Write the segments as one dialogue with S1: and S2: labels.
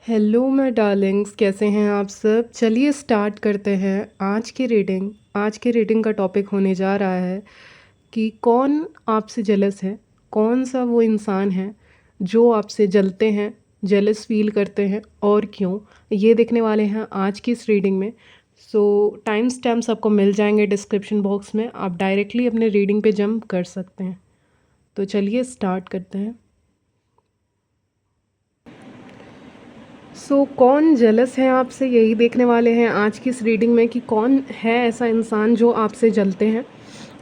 S1: Hello my Darling's, कैसे हैं आप सब। चलिए स्टार्ट करते हैं आज के रीडिंग का टॉपिक होने जा रहा है कि कौन आपसे जेलस है। कौन सा वो इंसान है जो आपसे जलते हैं, जेलस फील करते हैं और क्यों। ये देखने वाले हैं आज की इस रीडिंग में। सो टाइम स्टैम्प्स आपको मिल जाएंगे डिस्क्रिप्शन बॉक्स में, आप डायरेक्टली अपने रीडिंग पे जंप कर सकते हैं। तो चलिए स्टार्ट करते हैं। कौन जेलस है आपसे, यही देखने वाले हैं आज की इस रीडिंग में कि कौन है ऐसा इंसान जो आपसे जलते हैं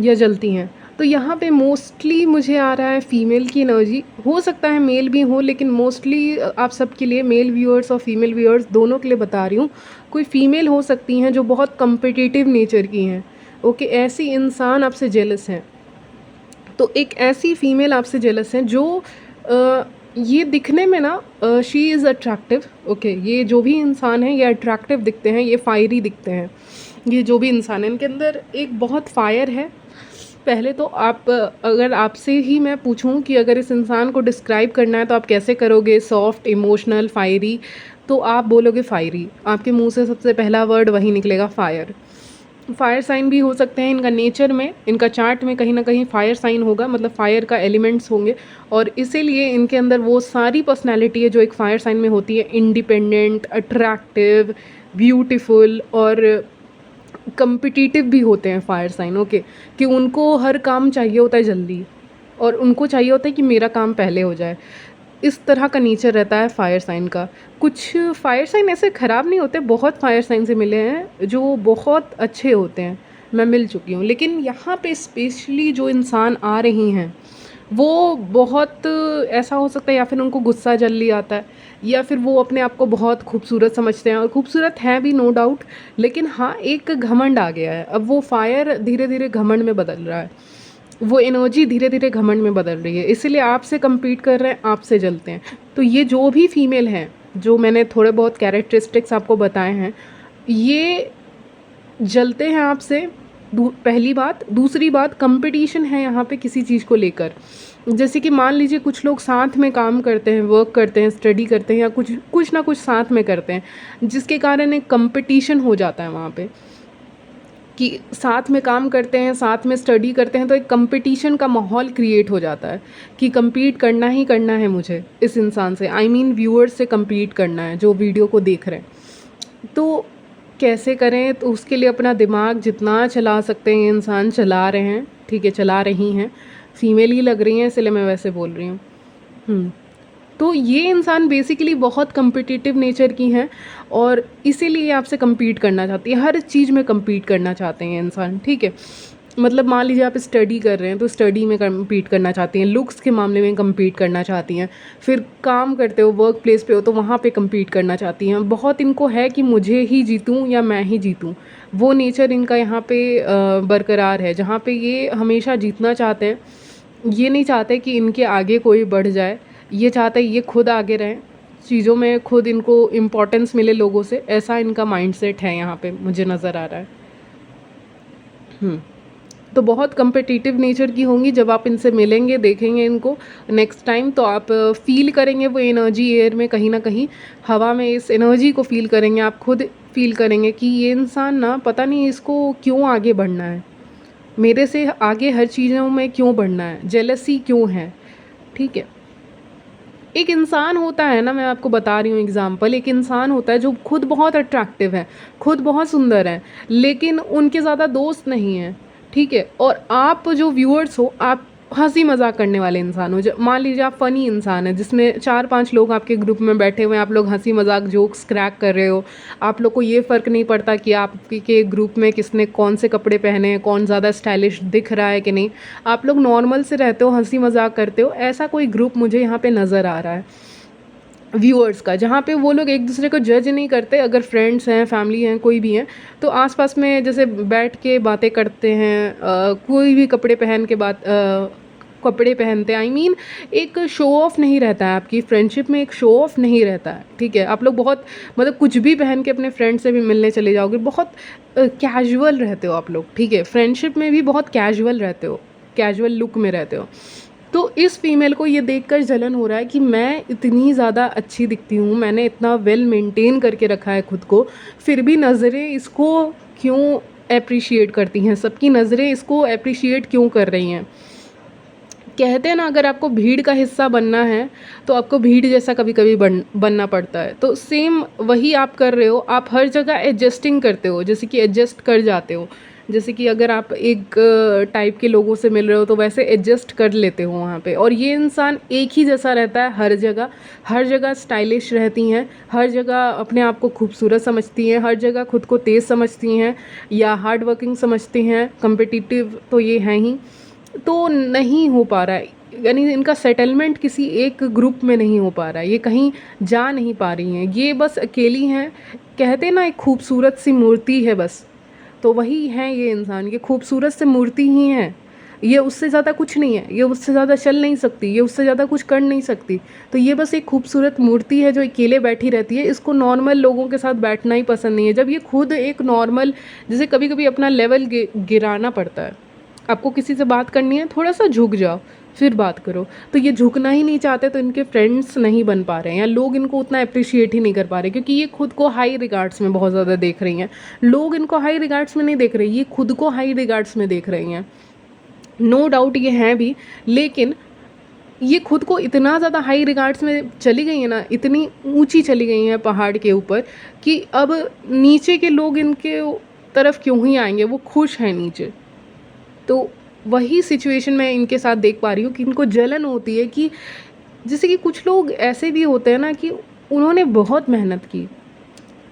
S1: या जलती हैं। तो यहाँ पे मोस्टली मुझे आ रहा है फीमेल की एनर्जी, हो सकता है मेल भी हो, लेकिन मोस्टली आप सबके लिए, मेल व्यूअर्स और फीमेल व्यूअर्स दोनों के लिए बता रही हूँ। कोई फीमेल हो सकती हैं जो बहुत कम्पिटिटिव नेचर की हैं। ओके, ऐसी इंसान आपसे जेलस हैं। तो एक ऐसी फीमेल आपसे जेलस है जो ये दिखने में ना, शी इज़ अट्रैक्टिव। ओके, ये जो भी इंसान है ये अट्रैक्टिव दिखते हैं, ये फायरी दिखते हैं। ये जो भी इंसान है इनके अंदर एक बहुत फायर है। पहले तो आप, अगर आपसे ही मैं पूछूं कि अगर इस इंसान को डिस्क्राइब करना है तो आप कैसे करोगे, सॉफ्ट, इमोशनल, फायरी, तो आप बोलोगे फायरी। आपके मुंह से सबसे पहला वर्ड वही निकलेगा, फायर। फायर साइन भी हो सकते हैं इनका नेचर में, इनका चार्ट में कहीं ना कहीं फायर साइन होगा, मतलब फायर का एलिमेंट्स होंगे। और इसीलिए इनके अंदर वो सारी पर्सनालिटी है जो एक फायर साइन में होती है। इंडिपेंडेंट, अट्रैक्टिव, ब्यूटीफुल और कम्पिटिटिव भी होते हैं फायर साइन। ओके, कि उनको हर काम चाहिए होता है जल्दी, और उनको चाहिए होता है कि मेरा काम पहले हो जाए। इस तरह का नेचर रहता है फायर साइन का। कुछ फायर साइन ऐसे ख़राब नहीं होते, बहुत फायर साइन से मिले हैं जो बहुत अच्छे होते हैं, मैं मिल चुकी हूँ। लेकिन यहाँ पे स्पेशली जो इंसान आ रही हैं वो बहुत ऐसा हो सकता है, या फिर उनको गुस्सा जल्दी आता है, या फिर वो अपने आप को बहुत खूबसूरत समझते हैं, और खूबसूरत हैं भी नो डाउट। लेकिन हाँ, एक घमंड आ गया है, अब वो फायर धीरे धीरे घमंड में बदल रहा है, वो एनर्जी धीरे धीरे घमंड में बदल रही है, इसलिए आपसे compete कर रहे हैं, आपसे जलते हैं। तो ये जो भी फीमेल हैं, जो मैंने थोड़े बहुत कैरेक्टरिस्टिक्स आपको बताए हैं, ये जलते हैं आपसे। पहली बात। दूसरी बात, कंपटीशन है यहाँ पे किसी चीज़ को लेकर। जैसे कि मान लीजिए कुछ लोग साथ में काम करते हैं, वर्क करते हैं, स्टडी करते हैं, या कुछ कुछ ना कुछ साथ में करते हैं, जिसके कारण एक कंपटीशन हो जाता है वहाँ पे, कि साथ में काम करते हैं, साथ में स्टडी करते हैं, तो एक कंपटीशन का माहौल क्रिएट हो जाता है कि compete करना ही करना है मुझे इस इंसान से, आई मीन व्यूअर्स से compete करना है जो वीडियो को देख रहे हैं। तो कैसे करें, तो उसके लिए अपना दिमाग जितना चला सकते हैं ये इंसान चला रहे हैं, ठीक है, चला रही हैं। फीमेल ही लग रही हैं इसलिए मैं वैसे बोल रही हूँ। तो ये इंसान बेसिकली बहुत कम्पिटिटिव नेचर की हैं, और इसीलिए आपसे compete करना चाहती है, हर चीज़ में compete करना चाहते हैं इंसान, ठीक है। मतलब मान लीजिए आप स्टडी कर रहे हैं तो स्टडी में compete करना चाहती हैं, लुक्स के मामले में compete करना चाहती हैं, फिर काम करते हो, वर्क प्लेस पे हो तो वहाँ पे compete करना चाहती हैं। बहुत इनको है कि मुझे ही जीतूँ या मैं ही जीतूँ, वो नेचर इनका यहाँ पे बरकरार है, जहाँ पे ये हमेशा जीतना चाहते हैं। ये नहीं चाहते कि इनके आगे कोई बढ़ जाए, ये चाहते हैं ये खुद आगे रहें, चीज़ों में खुद इनको इम्पोर्टेंस मिले लोगों से, ऐसा इनका माइंडसेट है यहाँ पे मुझे नज़र आ रहा है। तो बहुत कम्पिटिटिव नेचर की होंगी। जब आप इनसे मिलेंगे, देखेंगे इनको नेक्स्ट टाइम, तो आप फील करेंगे वो एनर्जी एयर में, कहीं ना कहीं हवा में इस एनर्जी को फील करेंगे। आप खुद फील करेंगे कि ये इंसान ना, पता नहीं इसको क्यों आगे बढ़ना है, मेरे से आगे हर चीज़ों में क्यों बढ़ना है, जेलसी क्यों है, ठीक है। एक इंसान होता है ना, मैं आपको बता रही हूँ एग्जाम्पल, एक इंसान होता है जो खुद बहुत अट्रैक्टिव है, खुद बहुत सुंदर है, लेकिन उनके ज़्यादा दोस्त नहीं हैं, ठीक है। और आप जो व्यूअर्स हो, आप हंसी मजाक करने वाले इंसान हो। मान लीजिए आप फ़नी इंसान है जिसमें 4-5 लोग आपके ग्रुप में बैठे हुए हैं, आप लोग हंसी मजाक जोक्स क्रैक कर रहे हो, आप लोग को ये फ़र्क नहीं पड़ता कि आपके ग्रुप में किसने कौन से कपड़े पहने हैं, कौन ज़्यादा स्टाइलिश दिख रहा है कि नहीं, आप लोग नॉर्मल से रहते हो, हंसी मजाक करते हो। ऐसा कोई ग्रुप मुझे यहाँ पे नज़र आ रहा है व्यूअर्स का, जहाँ पे वो लोग एक दूसरे को जज नहीं करते, अगर फ्रेंड्स हैं, फैमिली हैं, कोई भी हैं, तो आसपास में जैसे बैठ के बातें करते हैं, कोई भी कपड़े पहन के कपड़े पहनते हैं, आई मीन एक शो ऑफ नहीं रहता है, आपकी फ्रेंडशिप में एक शो ऑफ नहीं रहता है, ठीक है। आप लोग बहुत, मतलब कुछ भी पहन के अपने फ्रेंड से भी मिलने चले जाओगे, बहुत कैजुअल रहते हो आप लोग, ठीक है। फ्रेंडशिप में भी बहुत कैजुअल रहते हो, कैजुअल लुक में रहते हो। तो इस फीमेल को ये देखकर जलन हो रहा है कि मैं इतनी ज़्यादा अच्छी दिखती हूँ, मैंने इतना वेल मेंटेन करके रखा है खुद को, फिर भी नज़रें इसको क्यों अप्रिशिएट करती हैं, सबकी नज़रें इसको अप्रिशिएट क्यों कर रही हैं। कहते हैं ना, अगर आपको भीड़ का हिस्सा बनना है तो आपको भीड़ जैसा कभी कभी बनना पड़ता है। तो सेम वही आप कर रहे हो, आप हर जगह एडजस्टिंग करते हो, जैसे कि एडजस्ट कर जाते हो। जैसे कि अगर आप एक टाइप के लोगों से मिल रहे हो तो वैसे एडजस्ट कर लेते हो वहाँ पे। और ये इंसान एक ही जैसा रहता है हर जगह स्टाइलिश रहती हैं, हर जगह अपने आप को खूबसूरत समझती हैं, हर जगह खुद को तेज़ समझती हैं या हार्ड वर्किंग समझती हैं, कम्पिटिटिव तो ये हैं ही। तो नहीं हो पा रहा है, यानी इनका सेटलमेंट किसी एक ग्रुप में नहीं हो पा रहा है, ये कहीं जा नहीं पा रही हैं, ये बस अकेली हैं। कहते हैं ना, एक खूबसूरत सी मूर्ति है बस, तो वही है ये इंसान, ये खूबसूरत सी मूर्ति ही है, ये उससे ज़्यादा कुछ नहीं है, ये उससे ज़्यादा चल नहीं सकती, ये उससे ज़्यादा कुछ कर नहीं सकती। तो ये बस एक खूबसूरत मूर्ति है जो अकेले बैठी रहती है, इसको नॉर्मल लोगों के साथ बैठना ही पसंद नहीं है। जब ये खुद एक नॉर्मल, जैसे कभी कभी अपना लेवल गिराना पड़ता है, आपको किसी से बात करनी है, थोड़ा सा झुक जाओ फिर बात करो, तो ये झुकना ही नहीं चाहते, तो इनके फ्रेंड्स नहीं बन पा रहे हैं या लोग इनको उतना अप्रिशिएट ही नहीं कर पा रहे, क्योंकि ये खुद को हाई रिगार्ड्स में बहुत ज़्यादा देख रही हैं। लोग इनको हाई रिगार्ड्स में नहीं देख रहे, ये खुद को हाई रिगार्ड्स में देख रही हैं। नो डाउट ये हैं भी, लेकिन ये खुद को इतना ज़्यादा हाई रिगार्ड्स में चली गई हैं ना, इतनी ऊंची चली गई हैं पहाड़ के ऊपर, कि अब नीचे के लोग इनके तरफ क्यों ही आएंगे, वो खुश हैं नीचे। तो वही सिचुएशन मैं इनके साथ देख पा रही हूँ कि इनको जलन होती है कि जैसे कि कुछ लोग ऐसे भी होते हैं ना कि उन्होंने बहुत मेहनत की,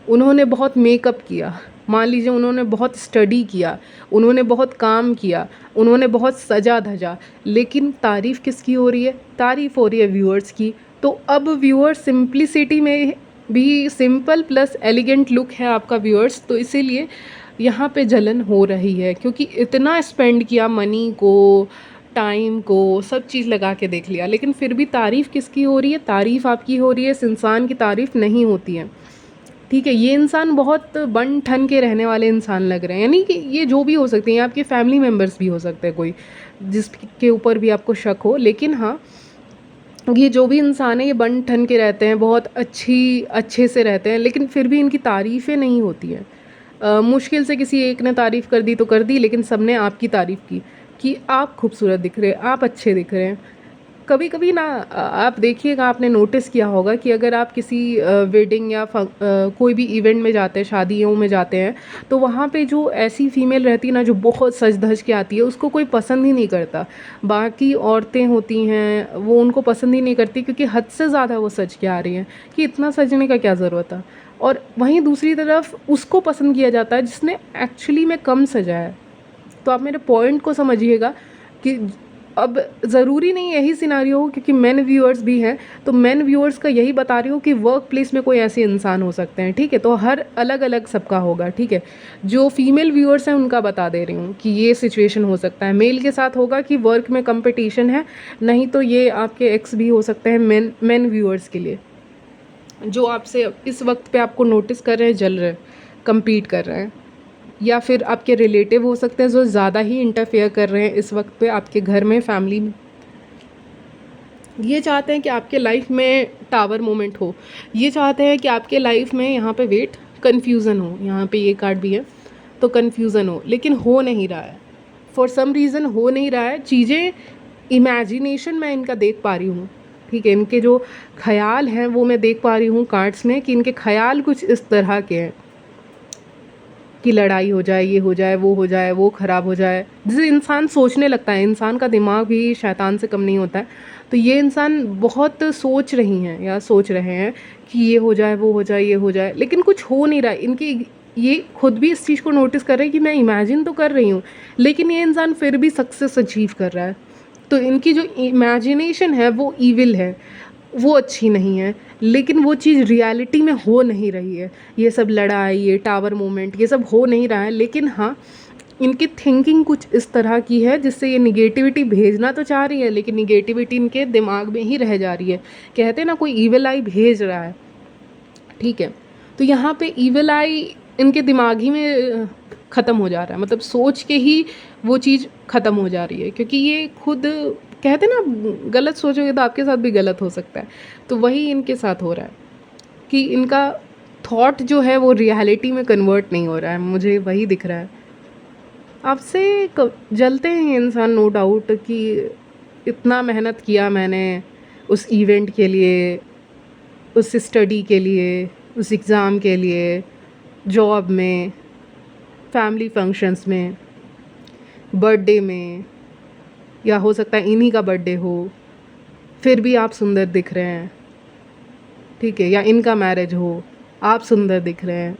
S1: उन्होंने बहुत मेकअप किया, मान लीजिए उन्होंने बहुत स्टडी किया, उन्होंने बहुत काम किया, उन्होंने बहुत सजा धजा, लेकिन तारीफ़ किसकी हो रही है? तारीफ़ हो रही है व्यूअर्स की। तो अब व्यूअर्स सिंप्लिसिटी में भी, सिंपल प्लस एलिगेंट लुक है आपका व्यूअर्स, तो इसीलिए यहाँ पे जलन हो रही है, क्योंकि इतना स्पेंड किया मनी को, टाइम को, सब चीज़ लगा के देख लिया, लेकिन फिर भी तारीफ़ किसकी हो रही है? तारीफ़ आपकी हो रही है, इस इंसान की तारीफ़ नहीं होती है। ठीक है, ये इंसान बहुत बन ठन के रहने वाले इंसान लग रहे हैं, यानी कि ये जो भी हो सकते हैं, आपके फैमिली मेम्बर्स भी हो सकते हैं कोई जिसके ऊपर भी आपको शक हो, लेकिन हाँ, ये जो भी इंसान है ये बन ठन के रहते हैं, बहुत अच्छे से रहते हैं, लेकिन फिर भी इनकी तारीफ़ें नहीं होती हैं। मुश्किल से किसी एक ने तारीफ़ कर दी तो कर दी, लेकिन सब ने आपकी तारीफ़ की कि आप खूबसूरत दिख रहे हैं, आप अच्छे दिख रहे हैं। कभी कभी ना आप देखिएगा, आपने नोटिस किया होगा कि अगर आप किसी वेडिंग या कोई भी इवेंट में जाते हैं, शादियों में जाते हैं, तो वहाँ पे जो ऐसी फीमेल रहती है ना जो बहुत सज धज के आती है, उसको कोई पसंद ही नहीं करता। बाकी औरतें होती हैं वो उनको पसंद ही नहीं करती, क्योंकि हद से ज़्यादा वो सज के आ रही हैं कि इतना सजने का क्या ज़रूरत है। और वहीं दूसरी तरफ उसको पसंद किया जाता है जिसने एक्चुअली में कम सजा है। तो आप मेरे पॉइंट को समझिएगा कि अब ज़रूरी नहीं यही सिनारियो हो, क्योंकि मेन व्यूअर्स भी हैं, तो मेन व्यूअर्स का यही बता रही हूँ कि वर्क प्लेस में कोई ऐसे इंसान हो सकते हैं, ठीक है, तो हर अलग अलग सबका होगा, ठीक है। जो फीमेल व्यूअर्स हैं उनका बता दे रही हूँ कि ये सिचुएशन हो सकता है। मेल के साथ होगा कि वर्क में कंपटीशन है, नहीं तो ये आपके एक्स भी हो सकते हैं मेन व्यूअर्स के लिए, जो आपसे इस वक्त पे आपको नोटिस कर रहे हैं, जल रहे हैं, कम्पीट कर रहे हैं, या फिर आपके रिलेटिव हो सकते हैं जो ज़्यादा ही इंटरफेयर कर रहे हैं इस वक्त पे आपके घर में, फैमिली में। ये चाहते हैं कि आपके लाइफ में टावर मोमेंट हो, ये चाहते हैं कि आपके लाइफ में, यहाँ पे वेट, कन्फ्यूज़न हो, यहाँ पे ये कार्ड भी है, तो कन्फ्यूज़न हो, लेकिन हो नहीं रहा है, फॉर सम रीज़न हो नहीं रहा है। चीज़ें इमेजिनेशन में इनका देख पा रही हूँ, ठीक है, इनके जो ख्याल हैं वो मैं देख पा रही हूँ कार्ड्स में, कि इनके ख्याल कुछ इस तरह के हैं कि लड़ाई हो जाए, ये हो जाए, वो ख़राब हो जाए। जैसे इंसान सोचने लगता है, इंसान का दिमाग भी शैतान से कम नहीं होता है, तो ये इंसान बहुत सोच रही हैं या सोच रहे हैं कि ये हो जाए, वो हो जाए, ये हो जाए, लेकिन कुछ हो नहीं रहा है। इनकी ये खुद भी इस चीज़ को नोटिस कर रहे हैं कि मैं इमेजिन तो कर रही हूँ, लेकिन ये इंसान फिर भी सक्सेस अचीव कर रहा है। तो इनकी जो इमेजिनेशन है वो ईविल है, वो अच्छी नहीं है, लेकिन वो चीज़ रियलिटी में हो नहीं रही है। ये सब लड़ाई, ये टावर मोमेंट, ये सब हो नहीं रहा है, लेकिन हाँ, इनकी थिंकिंग कुछ इस तरह की है जिससे ये निगेटिविटी भेजना तो चाह रही है, लेकिन निगेटिविटी इनके दिमाग में ही रह जा रही है। कहते हैं ना, कोई ईविल आई भेज रहा है, ठीक है, तो यहाँ पे ईविल आई इनके दिमाग ही में ख़त्म हो जा रहा है, मतलब सोच के ही वो चीज़ ख़त्म हो जा रही है, क्योंकि ये खुद कहते ना, गलत सोचोगे तो आपके साथ भी गलत हो सकता है। तो वही इनके साथ हो रहा है कि इनका थॉट जो है वो रियलिटी में कन्वर्ट नहीं हो रहा है, मुझे वही दिख रहा है। आपसे जलते हैं इंसान, नो डाउट, कि इतना मेहनत किया मैंने उस इवेंट के लिए, उस स्टडी के लिए, उस एग्ज़ाम के लिए, जॉब में, फैमिली फंक्शंस में, बर्थडे में, या हो सकता है इन्हीं का बर्थडे हो, फिर भी आप सुंदर दिख रहे हैं, ठीक है। या इनका मैरिज हो, आप सुंदर दिख रहे हैं।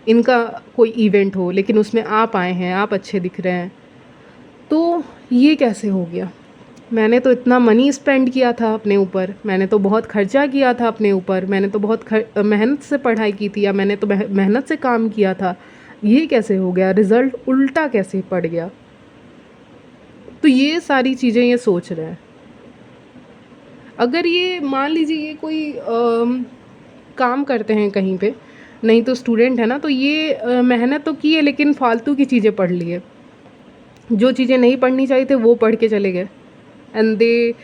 S1: इनका कोई इवेंट हो लेकिन उसमें आप आए हैं, आप अच्छे दिख रहे हैं। तो ये कैसे हो गया? मैंने तो इतना मनी स्पेंड किया था अपने ऊपर, मैंने तो बहुत खर्चा किया था अपने ऊपर, मैंने तो बहुत मेहनत से पढ़ाई की थी, या मैंने तो मेहनत से काम किया था। ये कैसे हो गया? रिज़ल्ट उल्टा कैसे पड़ गया? तो ये सारी चीज़ें ये सोच रहे हैं। अगर ये मान लीजिए ये कोई काम करते हैं कहीं पे, नहीं तो स्टूडेंट है ना, तो ये मेहनत तो की है लेकिन फालतू की चीज़ें पढ़ ली है। जो चीज़ें नहीं पढ़नी चाहिए थे वो पढ़ के चले गए, and they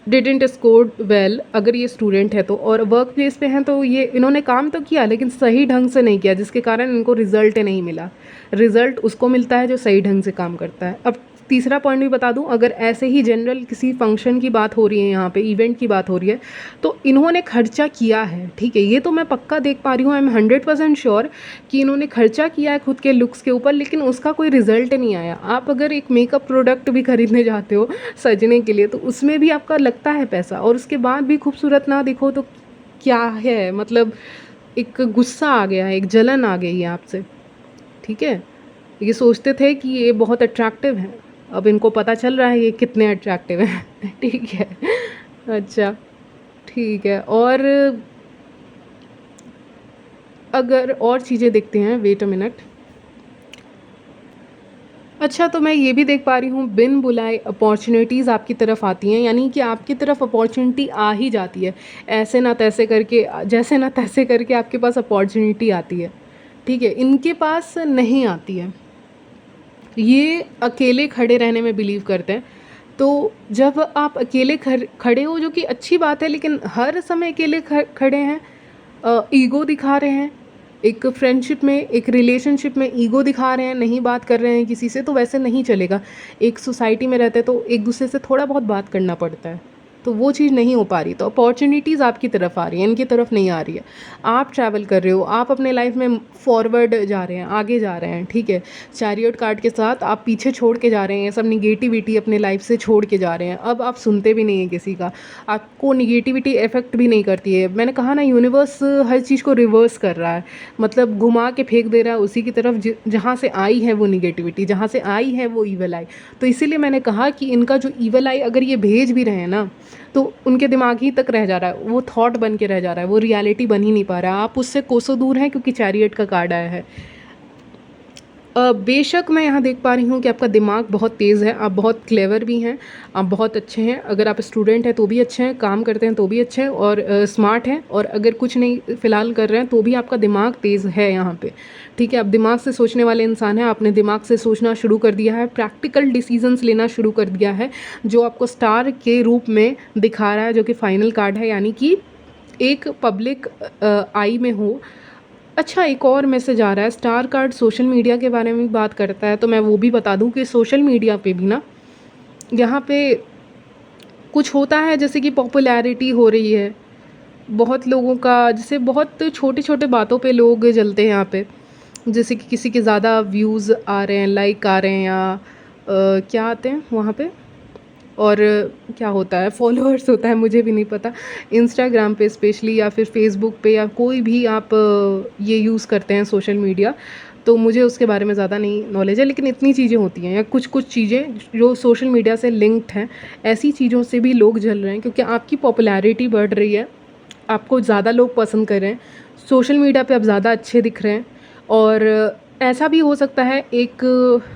S1: didn't score well. अगर ये स्टूडेंट है तो, और वर्क प्लेस पे हैं तो ये इन्होंने काम तो किया लेकिन सही ढंग से नहीं किया, जिसके कारण इनको रिजल्ट नहीं मिला। रिजल्ट उसको मिलता है जो सही ढंग से काम करता है। अब तीसरा पॉइंट भी बता दूं, अगर ऐसे ही जनरल किसी फंक्शन की बात हो रही है, यहाँ पे इवेंट की बात हो रही है, तो इन्होंने खर्चा किया है, ठीक है, ये तो मैं पक्का देख पा रही हूँ, आई एम 100% श्योर कि इन्होंने खर्चा किया है खुद के लुक्स के ऊपर, लेकिन उसका कोई रिजल्ट नहीं आया। आप अगर एक मेकअप प्रोडक्ट भी खरीदने जाते हो सजने के लिए, तो उसमें भी आपका लगता है पैसा, और उसके बाद भी खूबसूरत ना दिखो तो क्या है मतलब? एक गुस्सा आ गया है, एक जलन आ गई है आपसे, ठीक है। ये सोचते थे कि ये बहुत अट्रैक्टिव हैं, अब इनको पता चल रहा है ये कितने अट्रैक्टिव हैं ठीक है। अच्छा, ठीक है। और अगर और चीज़ें देखते हैं, वेट अ मिनट। अच्छा, तो मैं ये भी देख पा रही हूँ, बिन बुलाए अपॉर्चुनिटीज़ आपकी तरफ आती हैं, यानी कि आपकी तरफ अपॉर्चुनिटी आ ही जाती है, ऐसे ना तैसे करके, जैसे ना तैसे करके आपके पास अपॉर्चुनिटी आती है, ठीक है। इनके पास नहीं आती है, ये अकेले खड़े रहने में बिलीव करते हैं। तो जब आप अकेले खड़े हो, जो कि अच्छी बात है, लेकिन हर समय अकेले खड़े हैं, ईगो दिखा रहे हैं, एक फ्रेंडशिप में, एक रिलेशनशिप में ईगो दिखा रहे हैं, नहीं बात कर रहे हैं किसी से, तो वैसे नहीं चलेगा। एक सोसाइटी में रहते हैं तो एक दूसरे से थोड़ा बहुत बात करना पड़ता है, तो वो चीज़ नहीं हो पा रही। तो अपॉर्चुनिटीज़ आपकी तरफ आ रही हैं, इनकी तरफ नहीं आ रही है। आप ट्रैवल कर रहे हो, आप अपने लाइफ में फॉरवर्ड जा रहे हैं, आगे जा रहे हैं, ठीक है। चैरियट कार्ड के साथ आप पीछे छोड़ के जा रहे हैं, सब निगेटिविटी अपने लाइफ से छोड़ के जा रहे हैं। अब आप सुनते भी नहीं हैं किसी का, आपको निगेटिविटी इफेक्ट भी नहीं करती है। मैंने कहा ना, यूनिवर्स हर चीज़ को रिवर्स कर रहा है, मतलब घुमा के फेंक दे रहा है उसी की तरफ जहाँ से आई है वो निगेटिविटी, जहाँ से आई है वो ईवल आई। तो इसीलिए मैंने कहा कि इनका जो ईवल आई अगर ये भेज भी रहे हैं ना, तो उनके दिमाग ही तक रह जा रहा है, वो थॉट बन के रह जा रहा है, वो रियलिटी बन ही नहीं पा रहा है। आप उससे कोसों दूर हैं, क्योंकि चैरियट का कार्ड आया है। बेशक मैं यहाँ देख पा रही हूँ कि आपका दिमाग बहुत तेज़ है, आप बहुत क्लेवर भी हैं, आप बहुत अच्छे हैं। अगर आप स्टूडेंट हैं तो भी अच्छे हैं, काम करते हैं तो भी अच्छे हैं, और स्मार्ट हैं। और अगर कुछ नहीं फ़िलहाल कर रहे हैं तो भी आपका दिमाग तेज़ है यहाँ पे, ठीक है। आप दिमाग से सोचने वाले इंसान हैं, आपने दिमाग से सोचना शुरू कर दिया है, प्रैक्टिकल डिसीजंस लेना शुरू कर दिया है, जो आपको स्टार के रूप में दिखा रहा है, जो कि फाइनल कार्ड है, यानी कि एक पब्लिक आई में हो। अच्छा, एक और मैसेज आ रहा है, स्टार कार्ड सोशल मीडिया के बारे में भी बात करता है, तो मैं वो भी बता दूं कि सोशल मीडिया पे भी ना, यहाँ पे कुछ होता है, जैसे कि पॉपुलैरिटी हो रही है बहुत लोगों का, जैसे बहुत छोटे छोटे बातों पे लोग जलते हैं यहाँ पे, जैसे कि किसी के ज़्यादा व्यूज़ आ रहे हैं, लाइक आ रहे हैं, या क्या आते हैं वहाँ पे, और क्या होता है, फॉलोअर्स होता है, मुझे भी नहीं पता। इंस्टाग्राम पे स्पेशली, या फिर फेसबुक पे, या कोई भी आप ये यूज़ करते हैं सोशल मीडिया, तो मुझे उसके बारे में ज़्यादा नहीं नॉलेज है, लेकिन इतनी चीज़ें होती हैं, या कुछ कुछ चीज़ें जो सोशल मीडिया से लिंक्ड हैं, ऐसी चीज़ों से भी लोग जल रहे हैं, क्योंकि आपकी पॉपुलैरिटी बढ़ रही है, आपको ज़्यादा लोग पसंद कर रहे हैं, सोशल मीडिया पे आप ज़्यादा अच्छे दिख रहे हैं। और ऐसा भी हो सकता है, एक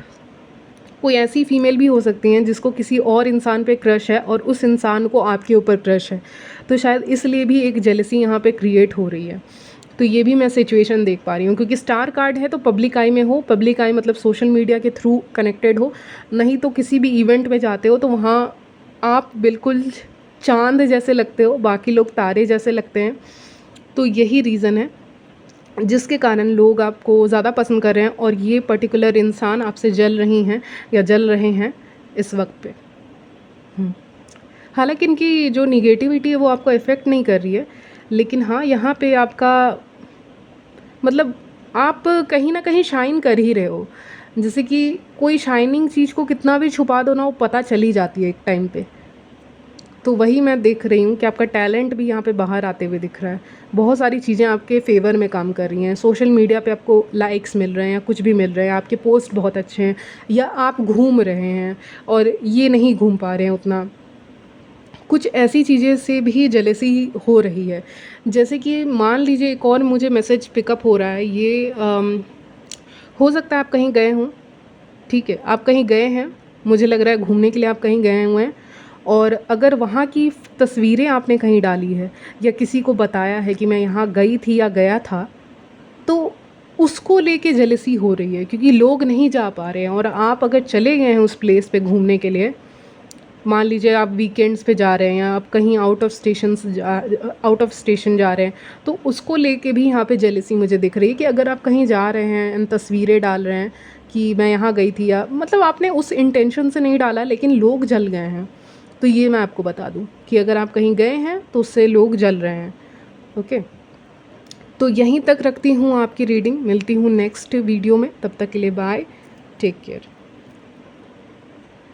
S1: कोई ऐसी फीमेल भी हो सकती हैं जिसको किसी और इंसान पे क्रश है, और उस इंसान को आपके ऊपर क्रश है, तो शायद इसलिए भी एक जेलसी यहाँ पे क्रिएट हो रही है। तो ये भी मैं सिचुएशन देख पा रही हूँ, क्योंकि स्टार कार्ड है तो पब्लिक आई में हो, पब्लिक आई मतलब सोशल मीडिया के थ्रू कनेक्टेड हो, नहीं तो किसी भी इवेंट में जाते हो तो वहाँ आप बिल्कुल चाँद जैसे लगते हो, बाकी लोग तारे जैसे लगते हैं। तो यही रीज़न है जिसके कारण लोग आपको ज़्यादा पसंद कर रहे हैं, और ये पर्टिकुलर इंसान आपसे जल रही हैं या जल रहे हैं इस वक्त पे। हालांकि इनकी जो निगेटिविटी है वो आपको इफ़ेक्ट नहीं कर रही है, लेकिन हाँ यहाँ पे आपका मतलब आप कहीं ना कहीं शाइन कर ही रहे हो। जैसे कि कोई शाइनिंग चीज़ को कितना भी छुपा दो ना, वो पता चली जाती है एक टाइम पे। तो वही मैं देख रही हूँ कि आपका टैलेंट भी यहाँ पे बाहर आते हुए दिख रहा है। बहुत सारी चीज़ें आपके फेवर में काम कर रही हैं। सोशल मीडिया पे आपको लाइक्स मिल रहे हैं या कुछ भी मिल रहे हैं, आपके पोस्ट बहुत अच्छे हैं, या आप घूम रहे हैं और ये नहीं घूम पा रहे हैं उतना। कुछ ऐसी चीज़ें से भी जेलेसी हो रही है। जैसे कि मान लीजिए एक और मुझे मैसेज पिकअप हो रहा है, ये हो सकता है आप कहीं गए हों, ठीक है, आप कहीं गए हैं, मुझे लग रहा है घूमने के लिए आप कहीं गए हुए हैं, और अगर वहाँ की तस्वीरें आपने कहीं डाली है या किसी को बताया है कि मैं यहाँ गई थी या गया था, तो उसको लेके जेलसी हो रही है, क्योंकि लोग नहीं जा पा रहे हैं और आप अगर चले गए हैं उस प्लेस पे घूमने के लिए, मान लीजिए आप वीकेंड्स पे जा रहे हैं या आप कहीं आउट ऑफ स्टेशन जा रहे हैं, तो उसको लेके भी यहाँ पे जेलसी मुझे दिख रही है कि अगर आप कहीं जा रहे हैं एंड तस्वीरें डाल रहे हैं कि मैं यहाँ गई थी, या मतलब आपने उस इंटेंशन से नहीं डाला लेकिन लोग जल गए हैं। तो ये मैं आपको बता दूँ कि अगर आप कहीं गए हैं तो उससे लोग जल रहे हैं। ओके, तो यहीं तक रखती हूँ आपकी रीडिंग, मिलती हूँ नेक्स्ट वीडियो में, तब तक के लिए बाय, टेक केयर।